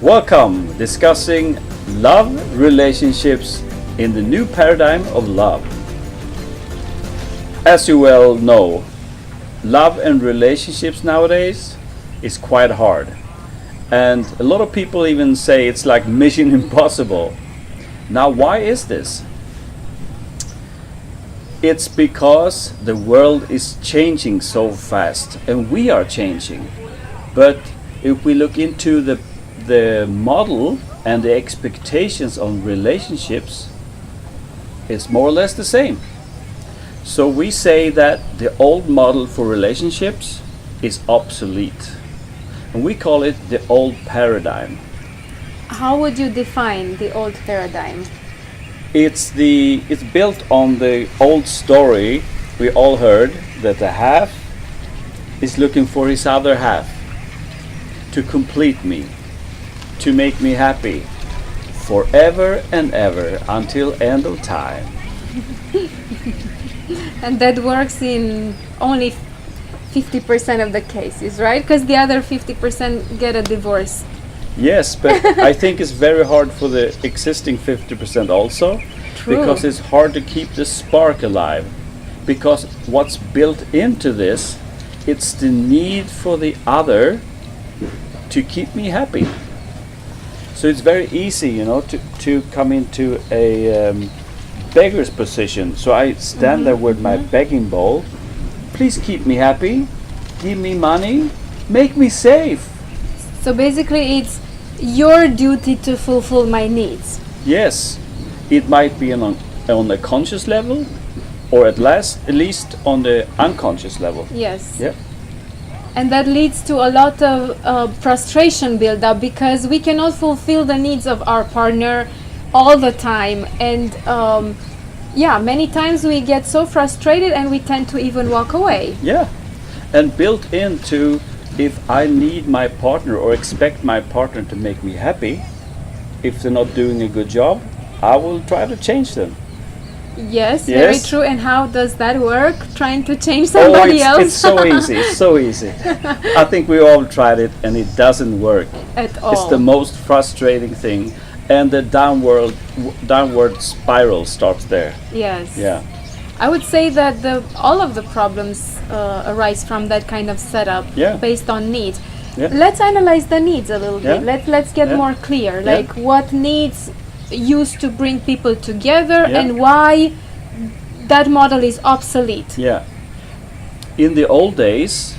Welcome, discussing love relationships in the new paradigm of love. As you well know, love and relationships nowadays is quite hard. And a lot of people even say it's like mission impossible. Now, why is this? It's because the world is changing so fast and we are changing. But if we look into the model and the expectations on relationships, it's more or less the same. So we say that the old model for relationships is obsolete. And we call it the old paradigm. How would you define the old paradigm? It's built on the old story we all heard that the half is looking for his other half to complete me, to make me happy forever and ever until end of time. And that works in only 50% of the cases, right? Because the other 50% get a divorce. Yes, but I think it's very hard for the existing 50% also. True. Because it's hard to keep the spark alive. Because what's built into this, it's the need for the other to keep me happy. So it's very easy, to come into a beggar's position. So I stand there with my begging bowl. Please keep me happy, give me money, make me safe. So basically it's your duty to fulfill my needs. Yes, it might be on the conscious level, or at least on the unconscious level. Yes. Yeah. And that leads to a lot of frustration build-up because we cannot fulfill the needs of our partner all the time. And many times we get so frustrated and we tend to even walk away. Yeah, and built into, if I need my partner or expect my partner to make me happy, if they're not doing a good job, I will try to change them. Yes, very true. And how does that work? Trying to change somebody else? It's so easy. It's so easy. I think we all tried it and it doesn't work at all. It's the most frustrating thing, and the downward spiral starts there. Yes. Yeah. I would say that all of the problems arise from that kind of setup based on needs. Yeah. Let's analyze the needs a little bit. Let's get more clear. Yeah. Like what needs used to bring people together and why that model is obsolete. Yeah. In the old days,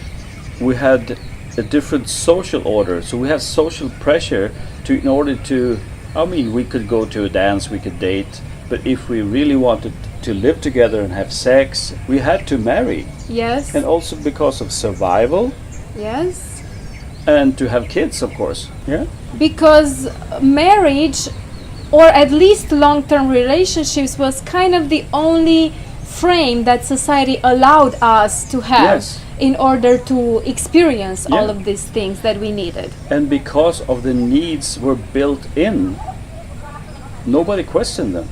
we had a different social order. So we had social pressure in order to, we could go to a dance, we could date, but if we really wanted to live together and have sex, we had to marry. Yes. And also because of survival. Yes. And to have kids, of course. Yeah. Because marriage, or at least long-term relationships, was kind of the only frame that society allowed us to have in order to experience all of these things that we needed. And because of the needs were built in, nobody questioned them.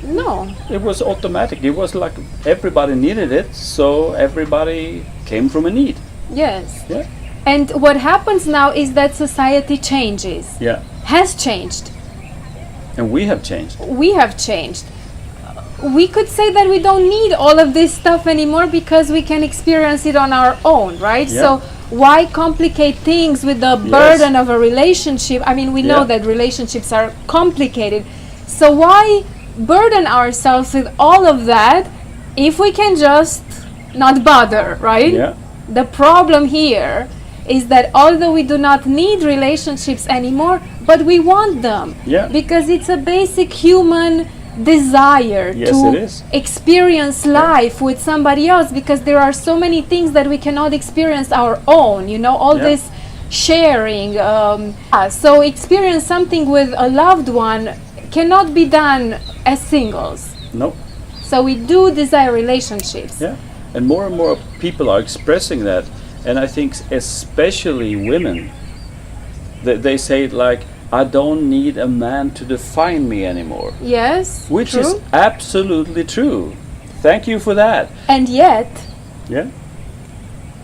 No. It was automatic. It was like everybody needed it, so everybody came from a need. Yes. Yeah. And what happens now is that society changes. Yeah. Has changed. And we have changed. We have changed. We could say that we don't need all of this stuff anymore because we can experience it on our own, right? Yeah. So why complicate things with the burden of a relationship? We know that relationships are complicated. So why burden ourselves with all of that if we can just not bother, right? Yeah. The problem here is that although we do not need relationships anymore, but we want them. Yeah. Because it's a basic human desire to experience life with somebody else, because there are so many things that we cannot experience our own, this sharing. So experience something with a loved one cannot be done as singles. No. So we do desire relationships. Yeah. And more people are expressing that. And I think especially women, they say it like, I don't need a man to define me anymore. Yes, which true. is absolutely true. Thank you for that. And yet,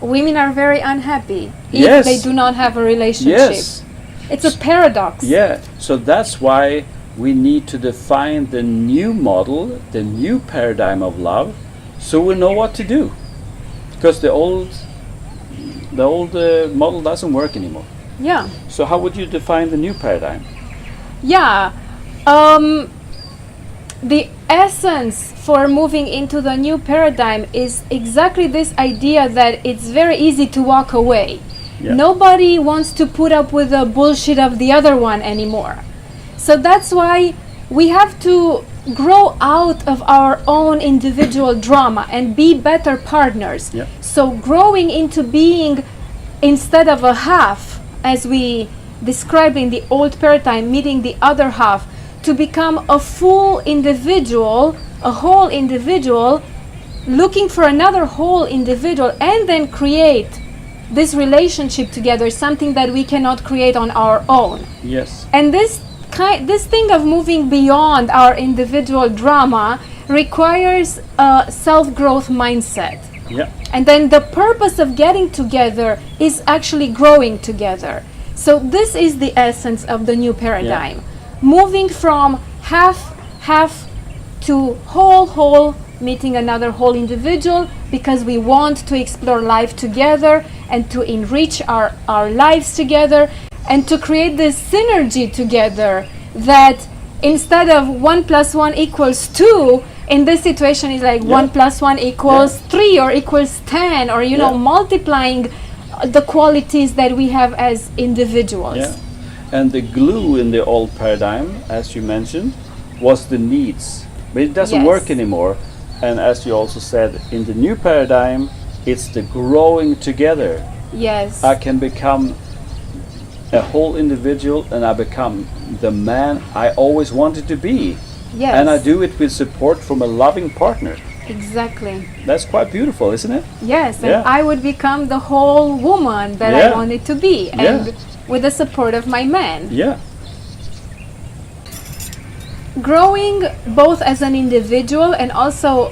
women are very unhappy yes. if they do not have a relationship. Yes. It's a paradox. Yeah, so that's why we need to define the new model, the new paradigm of love, so we know what to do. Because the old model doesn't work anymore. Yeah. So how would you define the new paradigm? Yeah. The essence for moving into the new paradigm is exactly this idea that it's very easy to walk away. Yeah. Nobody wants to put up with the bullshit of the other one anymore. So that's why we have to grow out of our own individual drama and be better partners. Yeah. So growing into being, instead of a half, as we described in the old paradigm, meeting the other half, to become a full individual, a whole individual, looking for another whole individual, and then create this relationship together, something that we cannot create on our own. Yes. And this thing of moving beyond our individual drama requires a self-growth mindset. Yeah. And then the purpose of getting together is actually growing together. So this is the essence of the new paradigm. Moving from half to whole, meeting another whole individual, because we want to explore life together and to enrich our lives together and to create this synergy together, that instead of 1 + 1 = 2, in this situation is like 1 + 1 = 3 or equals 10, or you know, multiplying the qualities that we have as individuals. Yeah. And the glue in the old paradigm, as you mentioned, was the needs. But it doesn't work anymore. And as you also said, in the new paradigm, it's the growing together. Yes. I can become a whole individual, and I become the man I always wanted to be. Yes. And I do it with support from a loving partner. Exactly. That's quite beautiful, isn't it? Yes, and I would become the whole woman that I wanted to be, and with the support of my man. Yeah. Growing both as an individual and also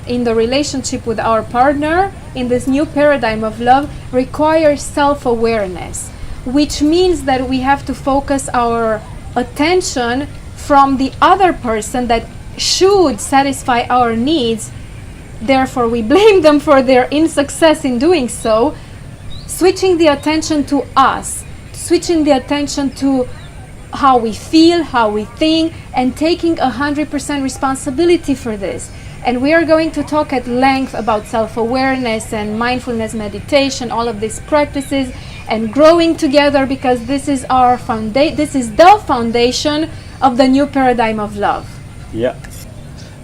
in the relationship with our partner in this new paradigm of love requires self-awareness, which means that we have to focus our attention from the other person that should satisfy our needs. Therefore, we blame them for their insuccess in doing so, switching the attention to us, switching the attention to how we feel, how we think, and taking 100% responsibility for this. And we are going to talk at length about self-awareness and mindfulness meditation, all of these practices, and growing together, because this is our this is the foundation of the new paradigm of love. Yeah.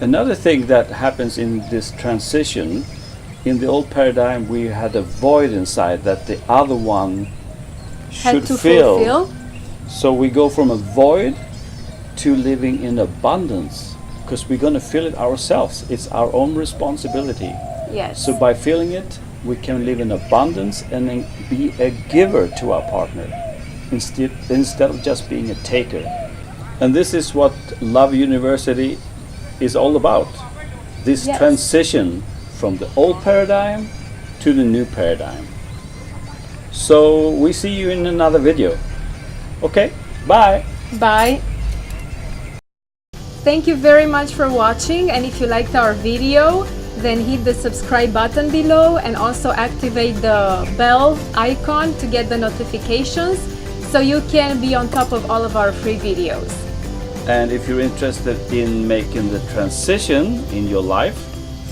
Another thing that happens in this transition, in the old paradigm, we had a void inside that the other one should fulfill. So we go from a void to living in abundance, because we're going to fill it ourselves. It's our own responsibility. Yes. So by filling it, we can live in abundance and then be a giver to our partner instead of just being a taker. And this is what Love University is all about. This transition from the old paradigm to the new paradigm. So we see you in another video. Okay, bye. Bye. Thank you very much for watching, and if you liked our video, then hit the subscribe button below and also activate the bell icon to get the notifications so you can be on top of all of our free videos. And if you're interested in making the transition in your life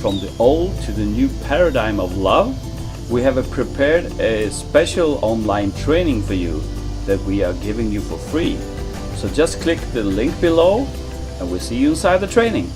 from the old to the new paradigm of love, we have prepared a special online training for you that we are giving you for free. So just click the link below and we'll see you inside the training.